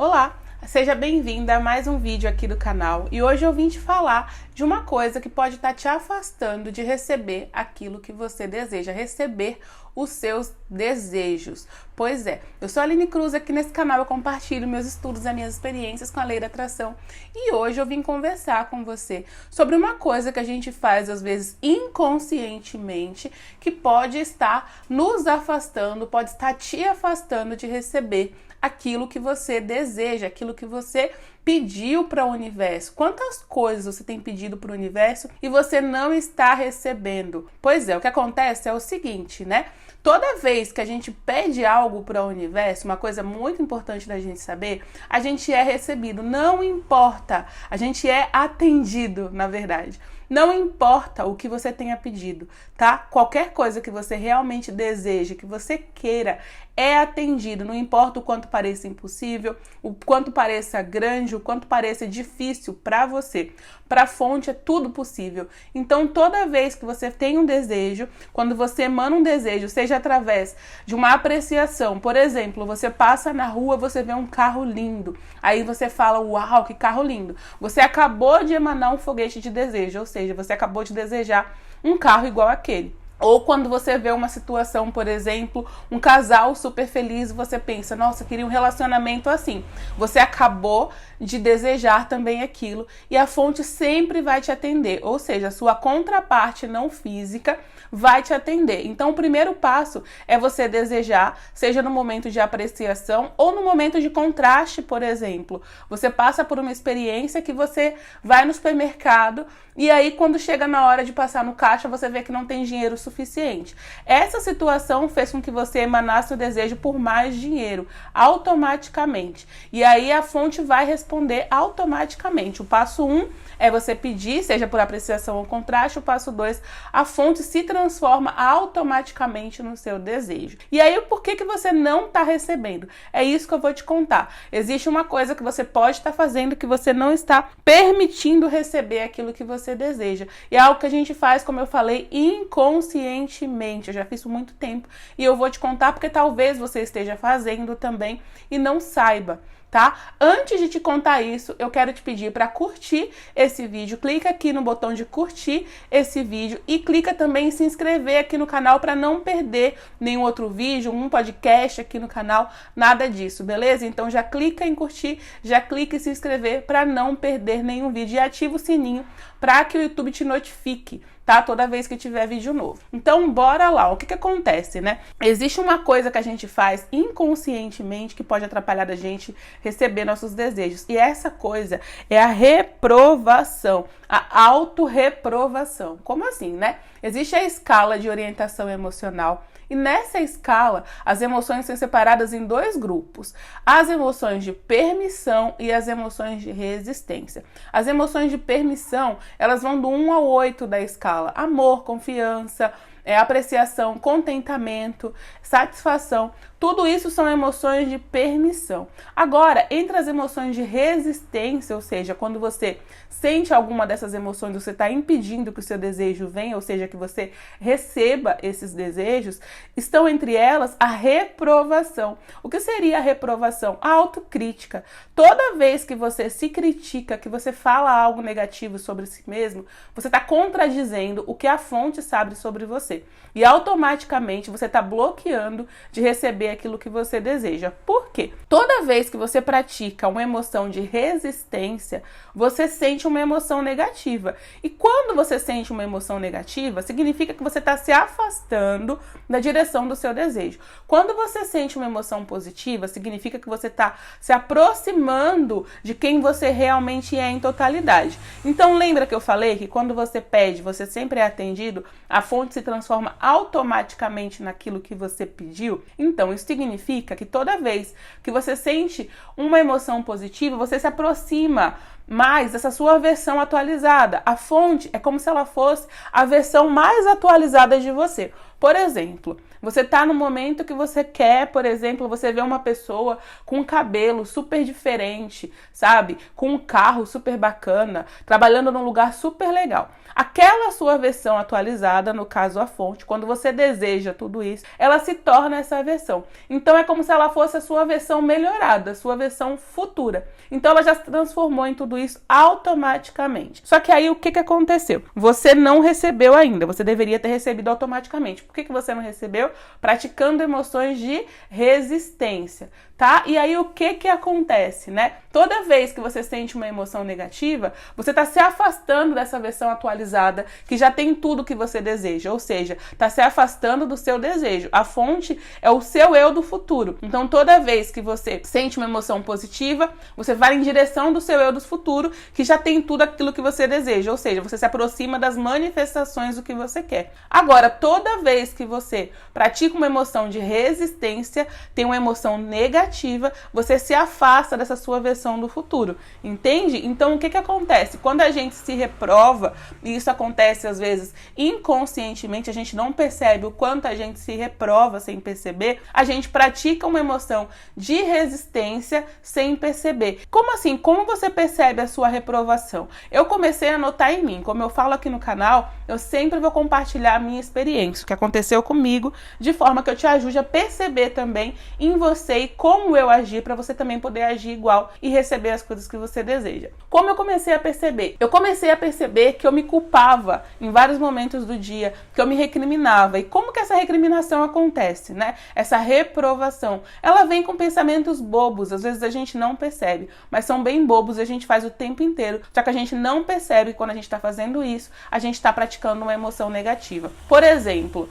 Olá, seja bem-vinda a mais um vídeo aqui do canal e hoje eu vim te falar de uma coisa que pode estar te afastando de receber aquilo que você deseja, receber os seus desejos. Pois é, eu sou a Aline Cruz, aqui nesse canal eu compartilho meus estudos, as minhas experiências com a lei da atração e hoje eu vim conversar com você sobre uma coisa que a gente faz às vezes inconscientemente que pode estar nos afastando, pode estar te afastando de receber aquilo que você deseja, aquilo que você pediu para o universo. Quantas coisas você tem pedido para o universo e você não está recebendo? Pois é, o que acontece é o seguinte, né? Toda vez que a gente pede algo para o universo, uma coisa muito importante da gente saber, a gente é recebido, não importa, a gente é atendido, na verdade. Não importa o que você tenha pedido, tá? Qualquer coisa que você realmente deseje, que você queira, é atendido. Não importa o quanto pareça impossível, o quanto pareça grande, o quanto pareça difícil para você. Para a fonte é tudo possível. Então, toda vez que você tem um desejo, quando você emana um desejo, seja através de uma apreciação, por exemplo, você passa na rua, você vê um carro lindo, aí você fala, uau, que carro lindo. Você acabou de emanar um foguete de desejo, ou seja, você acabou de desejar um carro igual aquele. Ou quando você vê uma situação, por exemplo, um casal super feliz, você pensa, nossa, eu queria um relacionamento assim. Você acabou de desejar também aquilo e a fonte sempre vai te atender, ou seja, a sua contraparte não física vai te atender. Então, o primeiro passo é você desejar, seja no momento de apreciação ou no momento de contraste, por exemplo. Você passa por uma experiência que você vai no supermercado e aí quando chega na hora de passar no caixa, você vê que não tem dinheiro suficiente. Essa situação fez com que você emanasse o desejo por mais dinheiro, automaticamente. E aí a fonte vai responder automaticamente. O passo 1 é você pedir, seja por apreciação ou contraste. O passo 2, a fonte se transforma automaticamente no seu desejo. E aí, por que você não está recebendo? É isso que eu vou te contar. Existe uma coisa que você pode estar fazendo que você não está permitindo receber aquilo que você deseja. E é algo que a gente faz, como eu falei, inconscientemente. Eu já fiz isso há muito tempo e eu vou te contar porque talvez você esteja fazendo também e não saiba. Tá? Antes de te contar isso, eu quero te pedir para curtir esse vídeo. Clica aqui no botão de curtir esse vídeo e clica também em se inscrever aqui no canal para não perder nenhum outro vídeo, um podcast aqui no canal, nada disso, beleza? Então já clica em curtir, já clica em se inscrever para não perder nenhum vídeo e ativa o sininho para que o YouTube te notifique, tá? Toda vez que tiver vídeo novo. Então, bora lá. O que acontece, né? Existe uma coisa que a gente faz inconscientemente que pode atrapalhar a gente receber nossos desejos. E essa coisa é a reprovação, a autorreprovação. Como assim, né? Existe a escala de orientação emocional. E nessa escala, as emoções são separadas em dois grupos. As emoções de permissão e as emoções de resistência. As emoções de permissão, elas vão do 1 ao 8 da escala. Amor, confiança, apreciação, contentamento, satisfação. Tudo isso são emoções de permissão. Agora, entre as emoções de resistência, ou seja, quando você sente alguma dessas emoções, você está impedindo que o seu desejo venha, ou seja, que você receba esses desejos, estão entre elas a reprovação. O que seria a reprovação? A autocrítica. Toda vez que você se critica, que você fala algo negativo sobre si mesmo, você está contradizendo o que a fonte sabe sobre você. E automaticamente você está bloqueando de receber aquilo que você deseja. Por quê? Toda vez que você pratica uma emoção de resistência, você sente uma emoção negativa. E quando você sente uma emoção negativa, significa que você está se afastando da direção do seu desejo. Quando você sente uma emoção positiva, significa que você está se aproximando de quem você realmente é em totalidade. Então lembra que eu falei que quando você pede, você sempre é atendido, a fonte se transforma automaticamente naquilo que você pediu? Então isso significa que toda vez que você sente uma emoção positiva, você se aproxima mais essa sua versão atualizada. A fonte é como se ela fosse a versão mais atualizada de você. Por exemplo, você tá no momento que você quer, por exemplo, você vê uma pessoa com um cabelo super diferente, sabe? Com um carro super bacana, trabalhando num lugar super legal. Aquela sua versão atualizada, no caso a fonte, quando você deseja tudo isso, ela se torna essa versão. Então é como se ela fosse a sua versão melhorada, a sua versão futura. Então ela já se transformou em tudo isso automaticamente. Só que aí o que aconteceu? Você não recebeu ainda, você deveria ter recebido automaticamente. Por que você não recebeu? Praticando emoções de resistência, tá? E aí o que acontece, né? Toda vez que você sente uma emoção negativa, você tá se afastando dessa versão atualizada que já tem tudo que você deseja, ou seja, tá se afastando do seu desejo. A fonte é o seu eu do futuro. Então toda vez que você sente uma emoção positiva, você vai em direção do seu eu do futuro, que já tem tudo aquilo que você deseja, ou seja, você se aproxima das manifestações do que você quer. Agora, toda vez que você pratica uma emoção de resistência, tem uma emoção negativa, você se afasta dessa sua versão do futuro, entende? Então o que acontece? Quando a gente se reprova, e isso acontece às vezes inconscientemente, a gente não percebe o quanto a gente se reprova sem perceber, a gente pratica uma emoção de resistência sem perceber. Como assim? Como você percebe a sua reprovação? Eu comecei a notar em mim, como eu falo aqui no canal, eu sempre vou compartilhar a minha experiência, o que aconteceu comigo, de forma que eu te ajude a perceber também em você e como eu agi, para você também poder agir igual e receber as coisas que você deseja. Como eu comecei a perceber? Eu comecei a perceber que eu me culpava em vários momentos do dia, que eu me recriminava. E como que essa recriminação acontece, né? Essa reprovação, ela vem com pensamentos bobos, às vezes a gente não percebe, mas são bem bobos e a gente faz o tempo inteiro, só que a gente não percebe que quando a gente está fazendo isso, a gente está praticando uma emoção negativa. Por exemplo,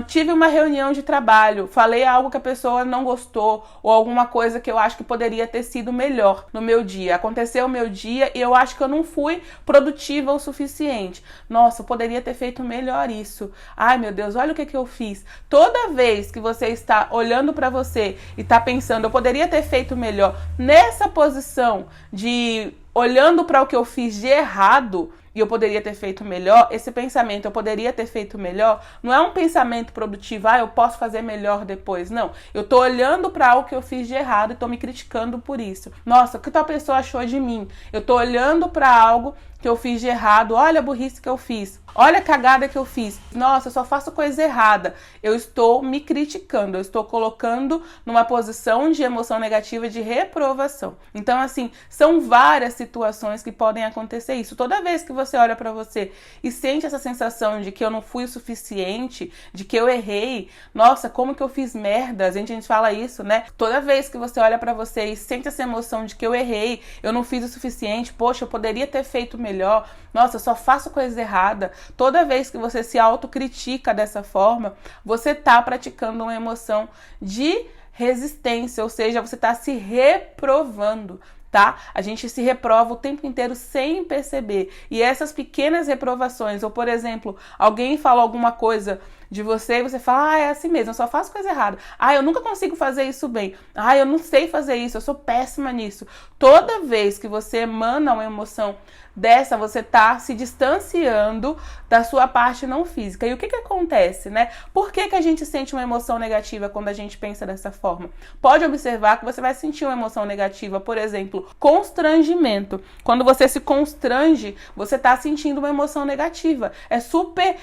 tive uma reunião de trabalho, falei algo que a pessoa não gostou ou alguma coisa que eu acho que poderia ter sido melhor no meu dia. Aconteceu o meu dia e eu acho que eu não fui produtiva o suficiente. Nossa, eu poderia ter feito melhor isso. Ai, meu Deus, olha o que eu fiz. Toda vez que você está olhando para você e está pensando, eu poderia ter feito melhor, nessa posição de olhando para o que eu fiz de errado, e eu poderia ter feito melhor, esse pensamento, eu poderia ter feito melhor, não é um pensamento produtivo, eu posso fazer melhor depois, não. Eu tô olhando para algo que eu fiz de errado e tô me criticando por isso. Nossa, o que tal pessoa achou de mim? Eu tô olhando para algo que eu fiz de errado, olha a burrice que eu fiz, olha a cagada que eu fiz, nossa, eu só faço coisa errada. Eu estou me criticando, eu estou colocando numa posição de emoção negativa, de reprovação. Então, assim, são várias situações que podem acontecer isso. Toda vez que você olha pra você e sente essa sensação de que eu não fui o suficiente, de que eu errei, nossa, como que eu fiz merda, a gente fala isso, né? Toda vez que você olha pra você e sente essa emoção de que eu errei, eu não fiz o suficiente, poxa, eu poderia ter feito melhor, nossa, eu só faço coisa errada. Toda vez que você se autocritica dessa forma, você tá praticando uma emoção de resistência, ou seja, você tá se reprovando. Tá? A gente se reprova o tempo inteiro sem perceber. E essas pequenas reprovações, ou por exemplo, alguém fala alguma coisa de você e você fala, é assim mesmo, eu só faço coisa errada. Eu nunca consigo fazer isso bem. Eu não sei fazer isso, eu sou péssima nisso. Toda vez que você emana uma emoção dessa, você tá se distanciando da sua parte não física. E o que acontece, né? Por que a gente sente uma emoção negativa quando a gente pensa dessa forma? Pode observar que você vai sentir uma emoção negativa, por exemplo, constrangimento. Quando você se constrange, você tá sentindo uma emoção negativa. É super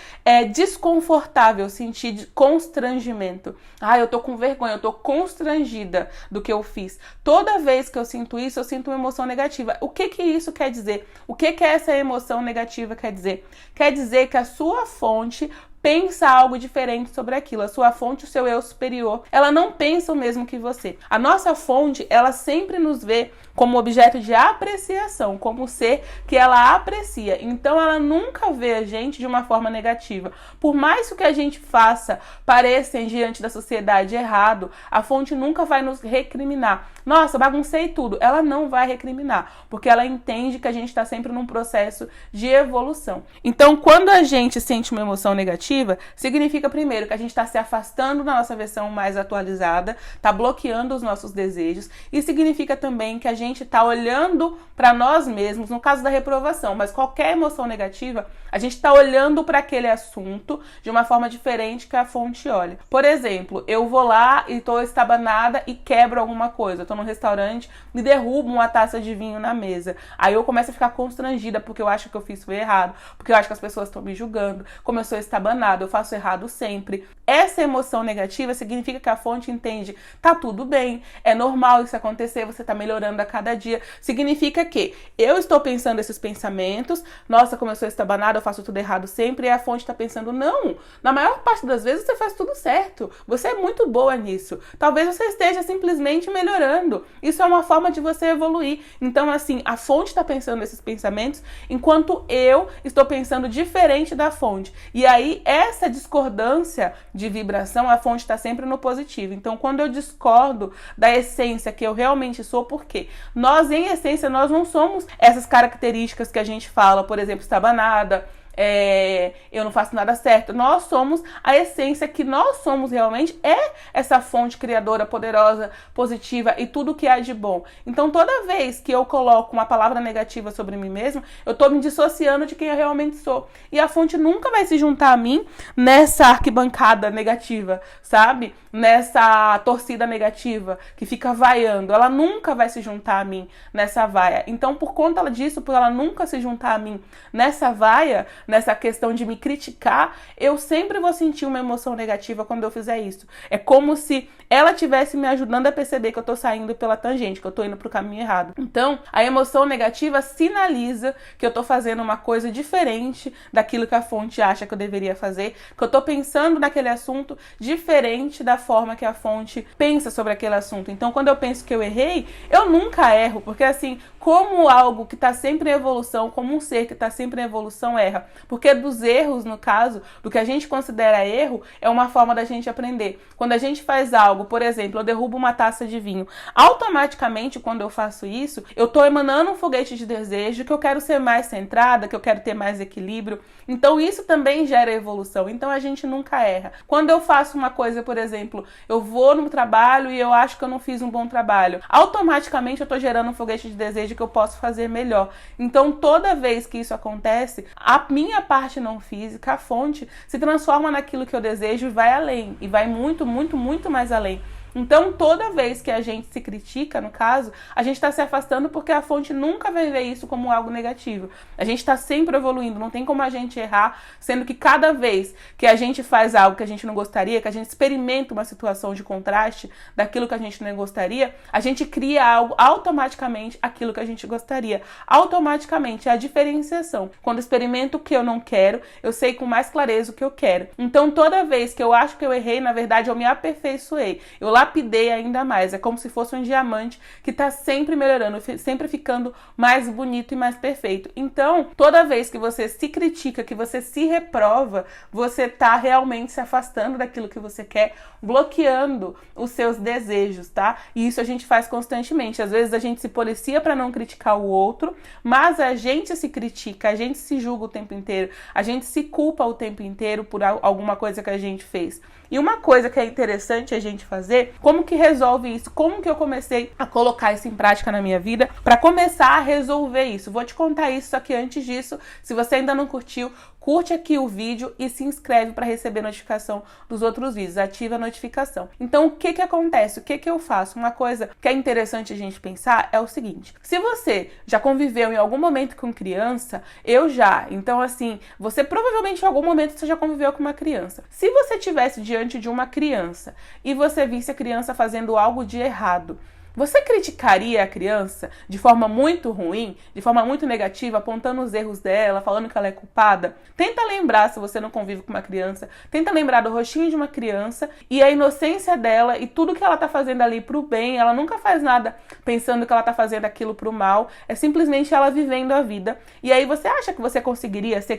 desconfortável sentir constrangimento. Eu tô com vergonha, eu tô constrangida do que eu fiz. Toda vez que eu sinto isso, eu sinto uma emoção negativa. O que isso quer dizer? O que essa emoção negativa quer dizer? Quer dizer que a sua fonte pensa algo diferente sobre aquilo. A sua fonte, o seu eu superior, ela não pensa o mesmo que você. A nossa fonte, ela sempre nos vê como objeto de apreciação, como ser que ela aprecia. Então, ela nunca vê a gente de uma forma negativa. Por mais que o que a gente faça pareça diante da sociedade errado, a fonte nunca vai nos recriminar. Nossa, baguncei tudo. Ela não vai recriminar, porque ela entende que a gente está sempre num processo de evolução. Então, quando a gente sente uma emoção negativa, negativa, significa primeiro que a gente está se afastando da nossa versão mais atualizada, está bloqueando os nossos desejos, e significa também que a gente está olhando para nós mesmos, no caso da reprovação, mas qualquer emoção negativa, a gente está olhando para aquele assunto de uma forma diferente que a fonte olha. Por exemplo, eu vou lá e estou estabanada e quebro alguma coisa. Eu estou num restaurante e derrubo uma taça de vinho na mesa. Aí eu começo a ficar constrangida porque eu acho que eu fiz foi errado, porque eu acho que as pessoas estão me julgando. Como eu sou estabanada, eu faço errado sempre. Essa emoção negativa significa que a fonte entende, tá tudo bem, é normal isso acontecer, você tá melhorando a cada dia. Significa que eu estou pensando esses pensamentos, nossa, como eu sou estabanada, eu faço tudo errado sempre, e a fonte tá pensando, não, na maior parte das vezes você faz tudo certo, você é muito boa nisso. Talvez você esteja simplesmente melhorando. Isso é uma forma de você evoluir. Então, assim, a fonte tá pensando esses pensamentos, enquanto eu estou pensando diferente da fonte. E aí, essa discordância de vibração, a fonte está sempre no positivo. Então, quando eu discordo da essência que eu realmente sou, por quê? Nós, em essência, nós não somos essas características que a gente fala, por exemplo, estabanada, eu não faço nada certo. Nós somos a essência que nós somos realmente, é essa fonte criadora, poderosa, positiva e tudo que há de bom. Então, toda vez que eu coloco uma palavra negativa sobre mim mesmo, eu tô me dissociando de quem eu realmente sou. E a fonte nunca vai se juntar a mim nessa arquibancada negativa, sabe? Nessa torcida negativa que fica vaiando. Ela nunca vai se juntar a mim nessa vaia. Então, por conta disso, por ela nunca se juntar a mim nessa vaia, nessa questão de me criticar, eu sempre vou sentir uma emoção negativa quando eu fizer isso. É como se ela estivesse me ajudando a perceber que eu tô saindo pela tangente, que eu tô indo pro caminho errado. Então, a emoção negativa sinaliza que eu tô fazendo uma coisa diferente daquilo que a fonte acha que eu deveria fazer, que eu tô pensando naquele assunto diferente da forma que a fonte pensa sobre aquele assunto. Então, quando eu penso que eu errei, eu nunca erro, porque assim, como algo que tá sempre em evolução, como um ser que tá sempre em evolução erra, porque dos erros, no caso, do que a gente considera erro, é uma forma da gente aprender. Quando a gente faz algo, por exemplo, eu derrubo uma taça de vinho, automaticamente, quando eu faço isso, eu tô emanando um foguete de desejo, que eu quero ser mais centrada, que eu quero ter mais equilíbrio. Então, isso também gera evolução. Então, a gente nunca erra. Quando eu faço uma coisa, por exemplo, eu vou no trabalho e eu acho que eu não fiz um bom trabalho, automaticamente eu tô gerando um foguete de desejo que eu posso fazer melhor. Então, toda vez que isso acontece, a minha parte não física, a fonte, se transforma naquilo que eu desejo e vai além. E vai muito, muito, muito mais além. Então, toda vez que a gente se critica, no caso, a gente está se afastando porque a fonte nunca vai ver isso como algo negativo. A gente está sempre evoluindo, não tem como a gente errar, sendo que cada vez que a gente faz algo que a gente não gostaria, que a gente experimenta uma situação de contraste daquilo que a gente não gostaria, a gente cria algo automaticamente aquilo que a gente gostaria. Automaticamente, é a diferenciação. Quando eu experimento o que eu não quero, eu sei com mais clareza o que eu quero. Então, toda vez que eu acho que eu errei, na verdade, eu me aperfeiçoei. Eu lapidei ainda mais. É como se fosse um diamante que está sempre melhorando, sempre ficando mais bonito e mais perfeito. Então, toda vez que você se critica, que você se reprova, você está realmente se afastando daquilo que você quer, bloqueando os seus desejos, tá? E isso a gente faz constantemente. Às vezes a gente se policia para não criticar o outro, mas a gente se critica, a gente se julga o tempo inteiro, a gente se culpa o tempo inteiro por alguma coisa que a gente fez. E uma coisa que é interessante a gente fazer, como que resolve isso? Como que eu comecei a colocar isso em prática na minha vida para começar a resolver isso? Vou te contar isso, só que antes disso, se você ainda não curtiu, curte aqui o vídeo e se inscreve para receber notificação dos outros vídeos. Ativa a notificação. Então, o que acontece? O que eu faço? Uma coisa que é interessante a gente pensar é o seguinte. Se você já conviveu em algum momento com criança, eu já. Então, assim, você provavelmente em algum momento você já conviveu com uma criança. Se você estivesse diante de uma criança e você visse a criança fazendo algo de errado, você criticaria a criança de forma muito ruim, de forma muito negativa, apontando os erros dela, falando que ela é culpada? Tenta lembrar, se você não convive com uma criança, tenta lembrar do rostinho de uma criança e a inocência dela e tudo que ela tá fazendo ali pro bem. Ela nunca faz nada pensando que ela tá fazendo aquilo pro mal, é simplesmente ela vivendo a vida. E aí você acha que você conseguiria ser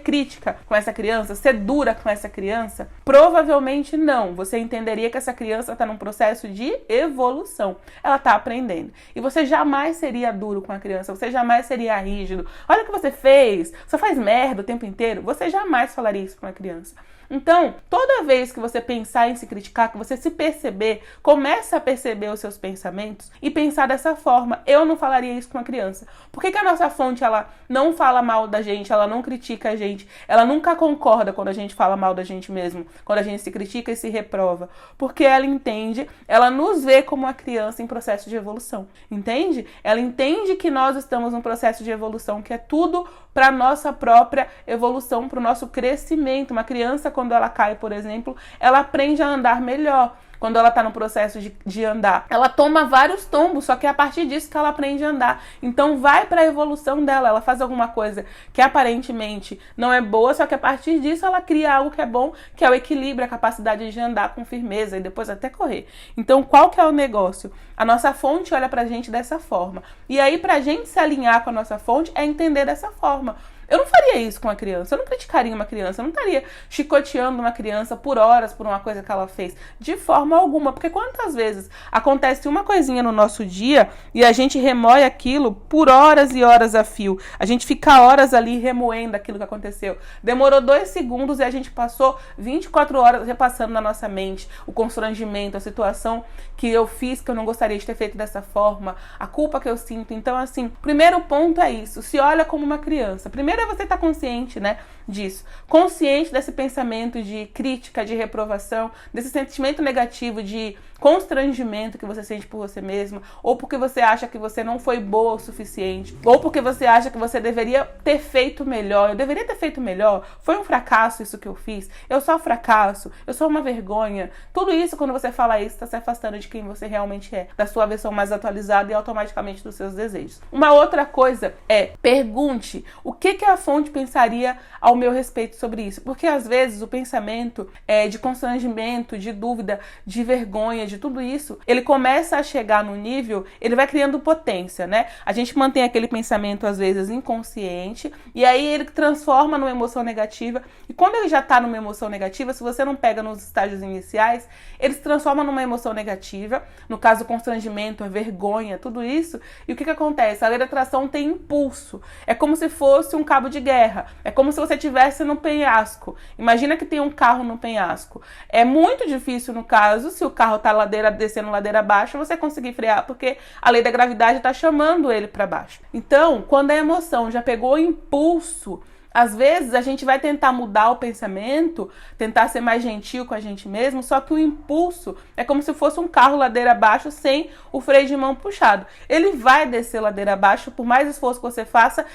crítica com essa criança, ser dura com essa criança? Provavelmente não. Você entenderia que essa criança tá num processo de evolução. ela tá aprendendo. E você jamais seria duro com a criança, você jamais seria rígido. Olha o que você fez, só faz merda o tempo inteiro. Você jamais falaria isso para uma criança. Então, toda vez que você pensar em se criticar, que você se perceber, comece a perceber os seus pensamentos e pensar dessa forma. Eu não falaria isso com uma criança. Por que a nossa fonte, ela não fala mal da gente, ela não critica a gente, ela nunca concorda quando a gente fala mal da gente mesmo, quando a gente se critica e se reprova? Porque ela entende, ela nos vê como uma criança em processo de evolução, entende? Ela entende que nós estamos num processo de evolução, que é tudo para nossa própria evolução, para o nosso crescimento. Uma criança, quando ela cai, por exemplo, ela aprende a andar melhor. Quando ela está no processo de andar, ela toma vários tombos, só que é a partir disso que ela aprende a andar. Então vai para a evolução dela, ela faz alguma coisa que aparentemente não é boa, só que a partir disso ela cria algo que é bom, que é o equilíbrio, a capacidade de andar com firmeza e depois até correr. Então qual que é o negócio? A nossa fonte olha pra gente dessa forma. E aí pra gente se alinhar com a nossa fonte é entender dessa forma. Eu não faria isso com uma criança, eu não criticaria uma criança, eu não estaria chicoteando uma criança por horas por uma coisa que ela fez, de forma alguma, porque quantas vezes acontece uma coisinha no nosso dia e a gente remoe aquilo por horas e horas a fio, a gente fica horas ali remoendo aquilo que aconteceu, demorou 2 segundos e a gente passou 24 horas repassando na nossa mente o constrangimento, a situação que eu fiz que eu não gostaria de ter feito dessa forma, a culpa que eu sinto. Então assim, primeiro ponto é isso, se olha como uma criança. Primeiro é você estar consciente, né, disso. Consciente desse pensamento de crítica, de reprovação, desse sentimento negativo de constrangimento que você sente por você mesma, ou porque você acha que você não foi boa o suficiente, ou porque você acha que você deveria ter feito melhor. Eu deveria ter feito melhor? Foi um fracasso isso que eu fiz? Eu sou um fracasso? Eu sou uma vergonha? Tudo isso, quando você fala isso, está se afastando de quem você realmente é, da sua versão mais atualizada e automaticamente dos seus desejos. Uma outra coisa é, pergunte o que a fonte pensaria ao meu respeito sobre isso, porque às vezes o pensamento de constrangimento, de dúvida, de vergonha, de tudo isso, ele começa a chegar no nível, ele vai criando potência, né? A gente mantém aquele pensamento às vezes inconsciente e aí ele transforma numa emoção negativa, e quando ele já tá numa emoção negativa, se você não pega nos estágios iniciais, ele se transforma numa emoção negativa, no caso o constrangimento, a vergonha, tudo isso, e o que acontece? A lei da atração tem impulso, é como se fosse um cabo de guerra, é como se você estivesse no penhasco. Imagina que tem um carro no penhasco, é muito difícil no caso, se o carro tá descendo ladeira abaixo, você conseguir frear, porque a lei da gravidade está chamando ele para baixo. Então, quando a emoção já pegou impulso, às vezes a gente vai tentar mudar o pensamento, tentar ser mais gentil com a gente mesmo, só que o impulso é como se fosse um carro ladeira abaixo sem o freio de mão puxado. Ele vai descer ladeira abaixo, por mais esforço que você faça,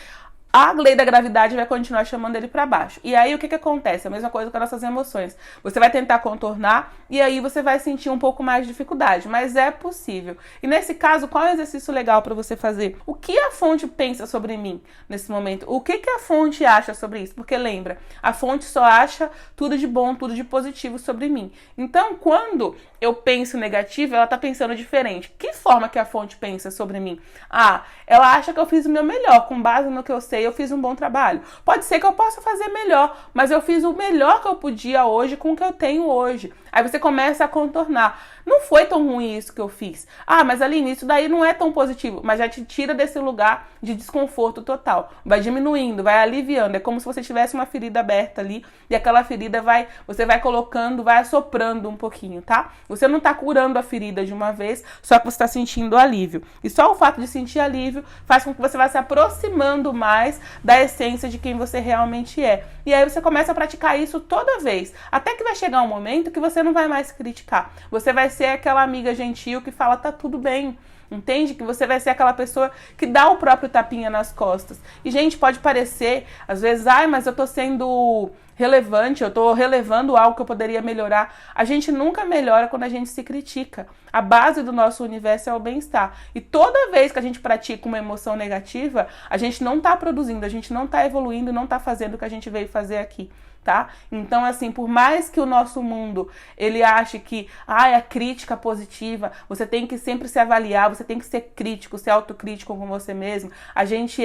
a lei da gravidade vai continuar chamando ele para baixo. E aí o que acontece? A mesma coisa com as nossas emoções. Você vai tentar contornar e aí você vai sentir um pouco mais de dificuldade, mas é possível. E nesse caso, qual é o exercício legal para você fazer? O que a fonte pensa sobre mim nesse momento? O que a fonte acha sobre isso? Porque lembra, a fonte só acha tudo de bom, tudo de positivo sobre mim. Então, quando eu penso negativo, ela tá pensando diferente. Que forma que a fonte pensa sobre mim? Ah, ela acha que eu fiz o meu melhor, com base no que eu sei, eu fiz um bom trabalho. Pode ser que eu possa fazer melhor, mas eu fiz o melhor que eu podia hoje com o que eu tenho hoje. Aí você começa a contornar. Não foi tão ruim isso que eu fiz. Ah, mas Aline, isso daí não é tão positivo, mas já te tira desse lugar de desconforto total. Vai diminuindo, vai aliviando. É como se você tivesse uma ferida aberta ali e aquela ferida você vai colocando, vai assoprando um pouquinho, tá? Você não tá curando a ferida de uma vez, só que você tá sentindo alívio. E só o fato de sentir alívio faz com que você vá se aproximando mais da essência de quem você realmente é. E aí você começa a praticar isso toda vez, até que vai chegar um momento que você não vai mais criticar. Você vai ser aquela amiga gentil que fala, tá tudo bem. Entende? Que você vai ser aquela pessoa que dá o próprio tapinha nas costas. E, gente, pode parecer, às vezes, mas eu tô sendo relevante, eu tô relevando algo que eu poderia melhorar. A gente nunca melhora quando a gente se critica. A base do nosso universo é o bem-estar. E toda vez que a gente pratica uma emoção negativa, a gente não tá produzindo, a gente não tá evoluindo, não tá fazendo o que a gente veio fazer aqui. Tá? Então, assim, por mais que o nosso mundo, ele ache que, é a crítica positiva, você tem que sempre se avaliar, você tem que ser crítico, ser autocrítico com você mesmo, a gente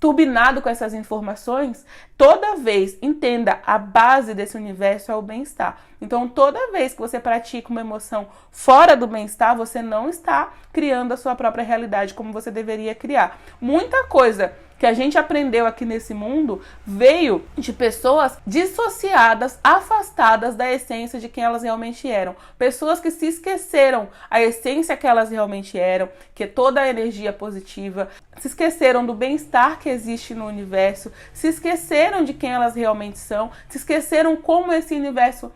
turbinado com essas informações, toda vez, entenda, a base desse universo é o bem-estar. Então, toda vez que você pratica uma emoção fora do bem-estar, você não está criando a sua própria realidade como você deveria criar. Muita coisa que a gente aprendeu aqui nesse mundo veio de pessoas dissociadas, afastadas da essência de quem elas realmente eram. Pessoas que se esqueceram a essência que elas realmente eram, que é toda a energia positiva, se esqueceram do bem-estar que existe no universo, se esqueceram de quem elas realmente são, se esqueceram como esse universo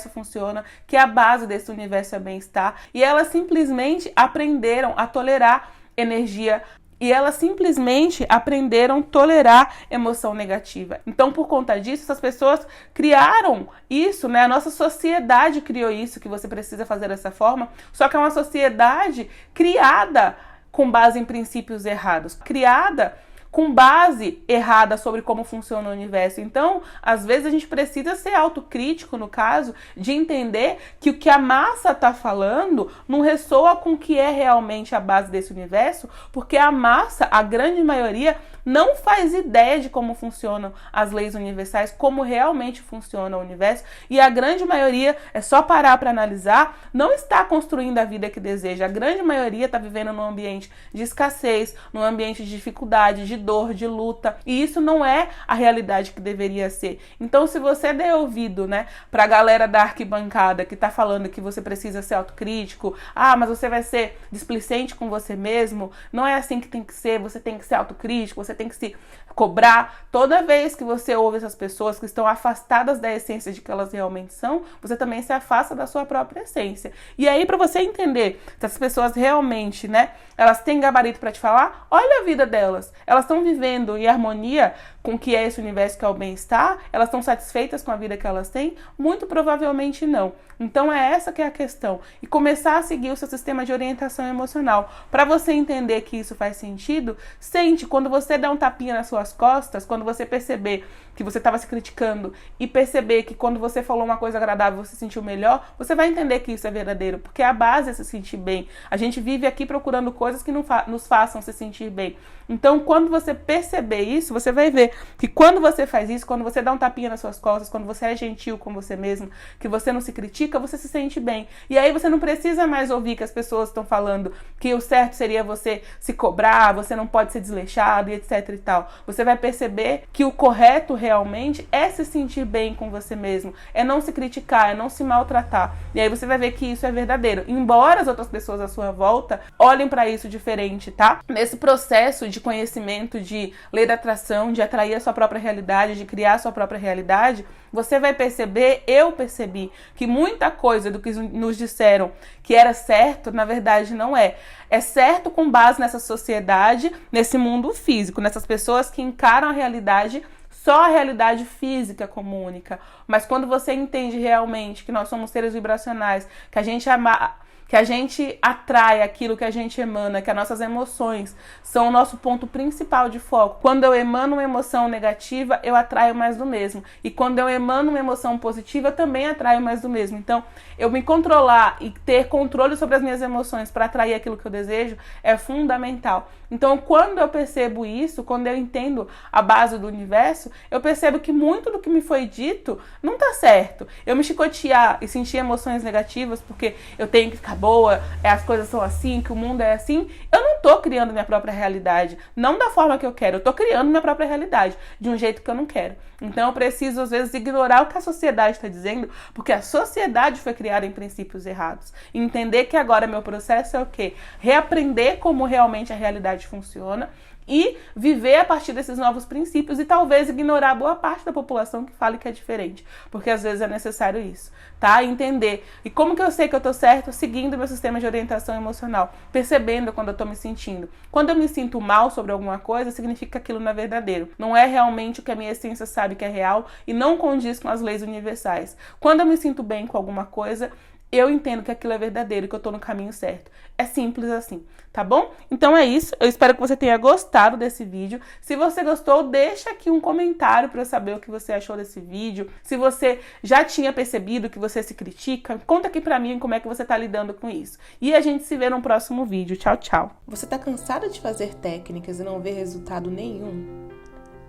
funciona, que a base desse universo é bem-estar, e elas simplesmente aprenderam a tolerar energia. E elas simplesmente aprenderam a tolerar emoção negativa. Então, por conta disso, essas pessoas criaram isso, né? A nossa sociedade criou isso, que você precisa fazer dessa forma. Só que é uma sociedade criada com base em princípios errados. Criada com base errada sobre como funciona o universo. Então, às vezes a gente precisa ser autocrítico, no caso, de entender que o que a massa está falando não ressoa com o que é realmente a base desse universo, porque a massa, a grande maioria, não faz ideia de como funcionam as leis universais, como realmente funciona o universo, e a grande maioria, é só parar para analisar, não está construindo a vida que deseja. A grande maioria está vivendo num ambiente de escassez, num ambiente de dificuldade, de dor, de luta, e isso não é a realidade que deveria ser. Então, se você der ouvido, né, pra galera da arquibancada que tá falando que você precisa ser autocrítico, mas você vai ser displicente com você mesmo, não é assim que tem que ser, você tem que ser autocrítico, você tem que se cobrar. Toda vez que você ouve essas pessoas que estão afastadas da essência de que elas realmente são, você também se afasta da sua própria essência. E aí, para você entender se as pessoas realmente, né, elas têm gabarito para te falar, olha a vida delas. Elas estão vivendo em harmonia com o que é esse universo, que é o bem-estar? Elas estão satisfeitas com a vida que elas têm? Muito provavelmente não. Então é essa que é a questão. E começar a seguir o seu sistema de orientação emocional. Para você entender que isso faz sentido, sente quando você der um tapinha nas suas costas, quando você perceber que você estava se criticando e perceber que quando você falou uma coisa agradável você se sentiu melhor, você vai entender que isso é verdadeiro, porque a base é se sentir bem. A gente vive aqui procurando coisas que nos façam se sentir bem. Então, quando você perceber isso, você vai ver que quando você faz isso, quando você dá um tapinha nas suas costas, quando você é gentil com você mesmo, que você não se critica, você se sente bem. E aí você não precisa mais ouvir que as pessoas estão falando que o certo seria você se cobrar, você não pode ser desleixado e etc e tal. Você vai perceber que o correto realmente é se sentir bem com você mesmo, é não se criticar, é não se maltratar. E aí você vai ver que isso é verdadeiro. Embora as outras pessoas à sua volta olhem para isso diferente, tá? Nesse processo de conhecimento, de lei da atração, de atrair a sua própria realidade, de criar a sua própria realidade, você vai perceber, eu percebi, que muita coisa do que nos disseram que era certo, na verdade não é. É certo com base nessa sociedade, nesse mundo físico, nessas pessoas que encaram a realidade, só a realidade física como única. Mas quando você entende realmente que nós somos seres vibracionais, que a gente atrai aquilo que a gente emana, que as nossas emoções são o nosso ponto principal de foco. Quando eu emano uma emoção negativa, eu atraio mais do mesmo. E quando eu emano uma emoção positiva, eu também atraio mais do mesmo. Então, eu me controlar e ter controle sobre as minhas emoções para atrair aquilo que eu desejo é fundamental. Então, quando eu percebo isso, quando eu entendo a base do universo, eu percebo que muito do que me foi dito não tá certo. Eu me chicotear e sentir emoções negativas porque eu tenho que ficar boa, as coisas são assim, que o mundo é assim, eu não tô criando minha própria realidade, não da forma que eu quero, eu tô criando minha própria realidade, de um jeito que eu não quero. Então eu preciso, às vezes, ignorar o que a sociedade está dizendo, porque a sociedade foi criada em princípios errados. E entender que agora meu processo é o quê? Reaprender como realmente a realidade funciona e viver a partir desses novos princípios e talvez ignorar boa parte da população que fale que é diferente, porque às vezes é necessário isso, tá? Entender. E como que eu sei que eu tô certo? Seguindo meu sistema de orientação emocional, percebendo quando eu tô me sentindo. Quando eu me sinto mal sobre alguma coisa, significa que aquilo não é verdadeiro. Não é realmente o que a minha essência sabe que é real e não condiz com as leis universais. Quando eu me sinto bem com alguma coisa, eu entendo que aquilo é verdadeiro e que eu tô no caminho certo. É simples assim, tá bom? Então é isso, eu espero que você tenha gostado desse vídeo. Se você gostou, deixa aqui um comentário para eu saber o que você achou desse vídeo. Se você já tinha percebido que você se critica, conta aqui pra mim como é que você tá lidando com isso. E a gente se vê no próximo vídeo. Tchau, tchau. Você tá cansado de fazer técnicas e não ver resultado nenhum?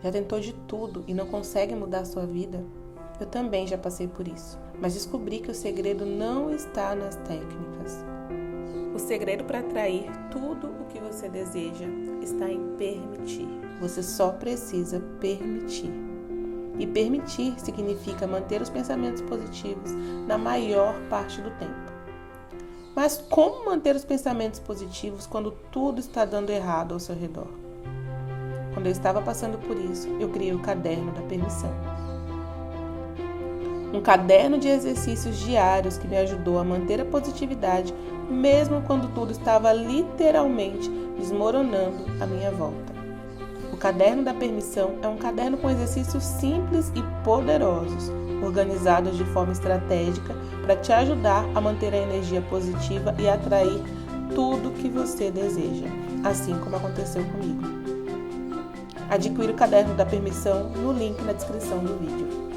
Já tentou de tudo e não consegue mudar a sua vida? Eu também já passei por isso, mas descobri que o segredo não está nas técnicas. O segredo para atrair tudo o que você deseja está em permitir. Você só precisa permitir. E permitir significa manter os pensamentos positivos na maior parte do tempo. Mas como manter os pensamentos positivos quando tudo está dando errado ao seu redor? Quando eu estava passando por isso, eu criei o Caderno da Permissão. Um caderno de exercícios diários que me ajudou a manter a positividade, mesmo quando tudo estava literalmente desmoronando à minha volta. O Caderno da Permissão é um caderno com exercícios simples e poderosos, organizados de forma estratégica para te ajudar a manter a energia positiva e atrair tudo que você deseja, assim como aconteceu comigo. Adquira o Caderno da Permissão no link na descrição do vídeo.